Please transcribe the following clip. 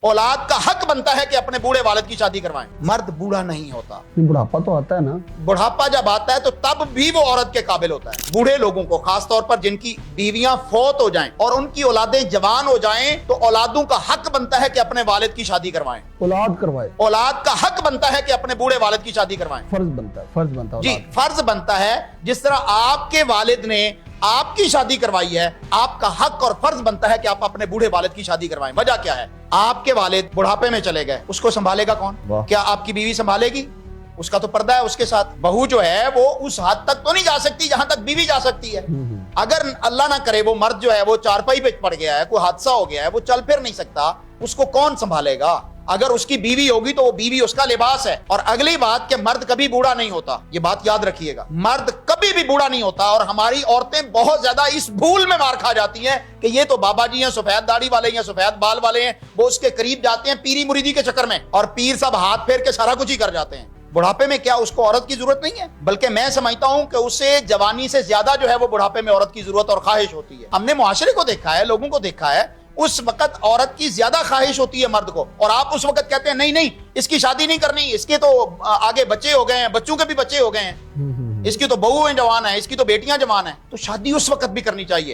औलाद का हक बनता है कि अपने बूढ़े वालिद की शादी करवाएं। मर्द बूढ़ा नहीं होता, बुढ़ापा तो आता है ना। बुढ़ापा जब आता है तो तब भी वो औरत के काबिल होता है। बूढ़े लोगों को, खास तौर पर जिनकी बीवियां फौत हो जाएं और उनकी औलादें जवान हो जाएं, तो औलादों का हक बनता है कि अपने वालिद की शादी करवाएं। औलाद करवाए, औलाद का हक बनता है कि अपने बूढ़े वालिद की शादी करवाएं। फर्ज बनता है, फर्ज बनता है जी, औलाद। फर्ज बनता है। जिस तरह आपके वालिद ने आपकी शादी करवाई है, आपका हक और फर्ज बनता है कि आप अपने बूढ़े वालिद की शादी करवाएं। वजह क्या है? आपके वालिद बुढ़ापे में चले गए, उसको संभालेगा कौन? वाह। क्या आपकी बीवी संभालेगी? उसका तो पर्दा है उसके साथ। बहू जो है वो उस हद तक तो नहीं जा सकती जहां तक बीवी जा सकती है। अगर अल्लाह ना करे वो मर्द जो है वो चारपाई पे पड़ गया है, कोई हादसा हो गया है, वो चल फिर नहीं सकता, उसको कौन संभालेगा? अगर उसकी बीवी होगी तो वो बीवी उसका लिबास है। और अगली बात कि मर्द कभी बूढ़ा नहीं होता, ये बात याद रखिएगा, मर्द कभी भी बूढ़ा नहीं होता। और हमारी औरतें बहुत ज्यादा इस भूल में मार खा जाती हैं कि ये तो बाबा जी हैं, सफेद दाढ़ी वाले हैं, सफेद बाल वाले हैं, वो उसके करीब जाते हैं पीरी मुरीदी के चक्कर में, और पीर सब हाथ फेर के सारा कुछ ही कर जाते हैं। बुढ़ापे में क्या उसको औरत की जरूरत नहीं है? बल्कि मैं समझता हूं कि उसे जवानी से ज्यादा जो है वो बुढ़ापे में औरत की जरूरत और ख्वाहिश होती है। हमने मुआशरे को देखा है, लोगों को देखा है, उस वक्त औरत की ज्यादा ख्वाहिश होती है मर्द को, और आप उस वक्त कहते हैं नहीं नहीं इसकी शादी नहीं करनी, इसके तो आगे बच्चे हो गए हैं, बच्चों के भी बच्चे हो गए हैं, इसकी तो बहू है जवान है, इसकी तो बेटियां जवान है। तो शादी उस वक्त भी करनी चाहिए